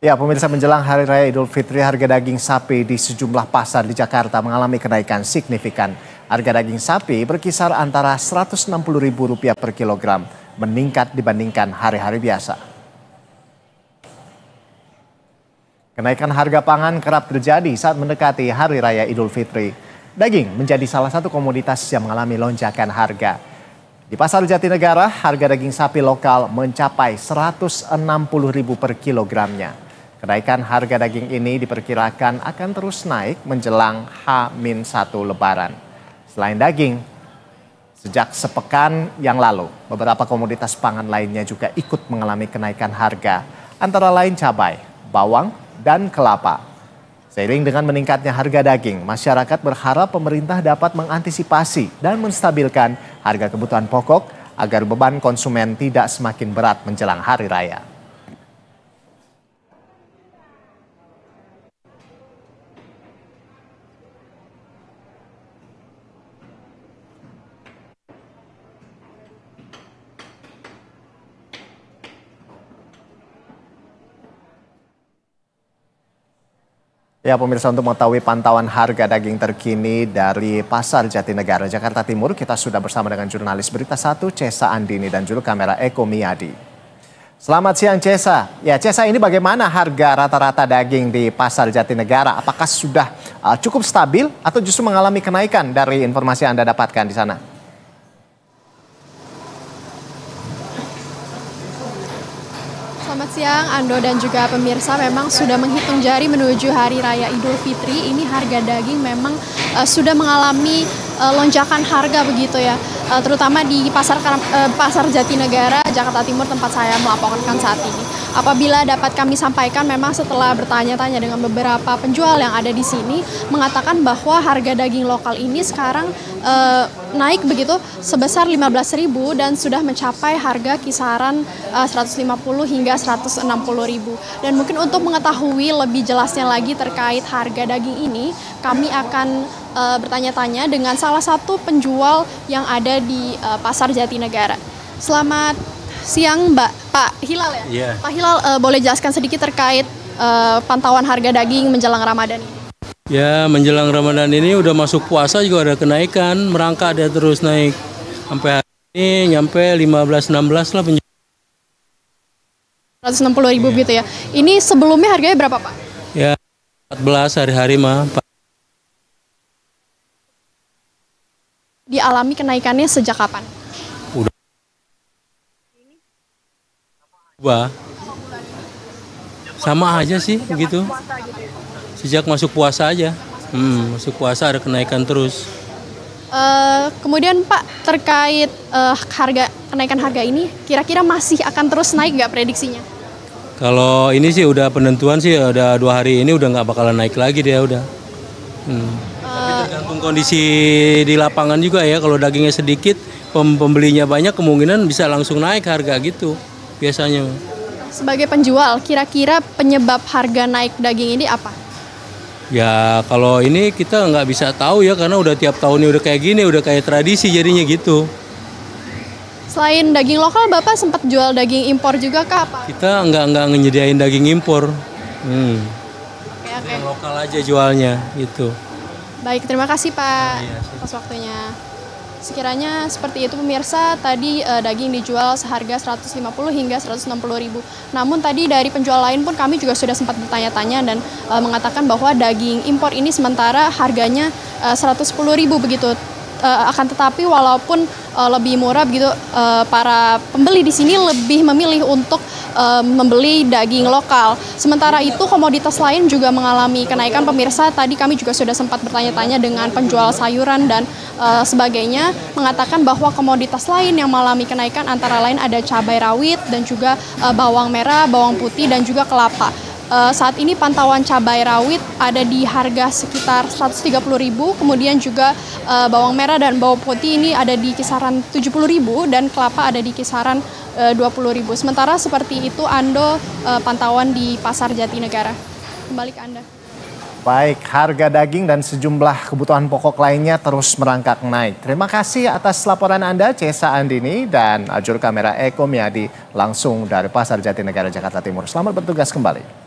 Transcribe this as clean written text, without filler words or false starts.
Ya, pemirsa, menjelang Hari Raya Idul Fitri, harga daging sapi di sejumlah pasar di Jakarta mengalami kenaikan signifikan. Harga daging sapi berkisar antara Rp160.000 per kilogram, meningkat dibandingkan hari-hari biasa. Kenaikan harga pangan kerap terjadi saat mendekati Hari Raya Idul Fitri. Daging menjadi salah satu komoditas yang mengalami lonjakan harga. Di Pasar Jatinegara, harga daging sapi lokal mencapai Rp160.000 per kilogramnya. Kenaikan harga daging ini diperkirakan akan terus naik menjelang H-1 Lebaran. Selain daging, sejak sepekan yang lalu, beberapa komoditas pangan lainnya juga ikut mengalami kenaikan harga, antara lain cabai, bawang, dan kelapa. Seiring dengan meningkatnya harga daging, masyarakat berharap pemerintah dapat mengantisipasi dan menstabilkan harga kebutuhan pokok agar beban konsumen tidak semakin berat menjelang Hari Raya. Ya, pemirsa, untuk mengetahui pantauan harga daging terkini dari Pasar Jatinegara, Jakarta Timur, kita sudah bersama dengan jurnalis Berita 1, Cesa Andini, dan juru kamera Eko Miyadi. Selamat siang, Cesa. Ya, Cesa, ini bagaimana harga rata-rata daging di Pasar Jatinegara? Apakah sudah cukup stabil atau justru mengalami kenaikan dari informasi yang Anda dapatkan di sana? Selamat siang, Ando dan juga pemirsa. Memang sudah menghitung jari menuju Hari Raya Idul Fitri. Ini harga daging memang sudah mengalami lonjakan harga begitu ya. Terutama di Pasar Jatinegara, Jakarta Timur, tempat saya melaporkan saat ini. Apabila dapat kami sampaikan, memang setelah bertanya-tanya dengan beberapa penjual yang ada di sini, mengatakan bahwa harga daging lokal ini sekarang naik begitu sebesar Rp15.000 dan sudah mencapai harga kisaran Rp150 hingga Rp160.000. Dan mungkin untuk mengetahui lebih jelasnya lagi terkait harga daging ini, kami akan bertanya-tanya dengan salah satu penjual yang ada di Pasar Jatinegara. Selamat siang, Pak Hilal ya? Yeah. Pak Hilal, boleh jelaskan sedikit terkait pantauan harga daging menjelang Ramadan ini? Ya, menjelang Ramadan ini udah masuk puasa juga ada kenaikan, merangkak dia terus naik. Sampai hari ini nyampe 15-16 lah penjual. Rp160.000 gitu ya. Ini sebelumnya harganya berapa, Pak? Ya, 14 hari-hari mah. Dialami kenaikannya sejak kapan? Udah ubah. Sama aja sih begitu. Sejak masuk puasa aja. Masuk puasa ada kenaikan terus. Kemudian Pak, terkait kenaikan harga ini, kira-kira masih akan terus naik nggak prediksinya? Kalau ini sih udah penentuan sih, udah 2 hari ini udah nggak bakalan naik lagi dia udah. Tapi tergantung kondisi di lapangan juga ya. Kalau dagingnya sedikit, pembelinya banyak, kemungkinan bisa langsung naik harga gitu biasanya. Sebagai penjual, kira-kira penyebab harga naik daging ini apa? Ya kalau ini kita nggak bisa tahu ya, karena udah tiap tahunnya udah kayak gini, udah kayak tradisi jadinya gitu. Selain daging lokal, Bapak sempat jual daging impor juga kah, Pak? Kita nggak nyediain daging impor. Oke. Lokal aja jualnya gitu. Baik, terima kasih Pak Iya, atas waktunya. Sekiranya seperti itu pemirsa, tadi daging dijual seharga Rp150 hingga Rp160.000. Namun tadi dari penjual lain pun kami juga sudah sempat bertanya-tanya dan mengatakan bahwa daging impor ini sementara harganya Rp110.000 begitu. Akan tetapi walaupun lebih murah begitu, para pembeli di sini lebih memilih untuk membeli daging lokal. Sementara itu komoditas lain juga mengalami kenaikan pemirsa. Tadi kami juga sudah sempat bertanya-tanya dengan penjual sayuran dan sebagainya, mengatakan bahwa komoditas lain yang mengalami kenaikan antara lain ada cabai rawit dan juga bawang merah, bawang putih dan juga kelapa. Saat ini pantauan cabai rawit ada di harga sekitar Rp130.000, kemudian juga bawang merah dan bawang putih ini ada di kisaran Rp70.000 dan kelapa ada di kisaran Rp20.000. Sementara seperti itu Ando pantauan di Pasar Jatinegara. Kembali ke Anda. Baik, harga daging dan sejumlah kebutuhan pokok lainnya terus merangkak naik. Terima kasih atas laporan Anda, Cesa Andini, dan juru kamera Eko Miyadi langsung dari Pasar Jatinegara, Jakarta Timur. Selamat bertugas kembali.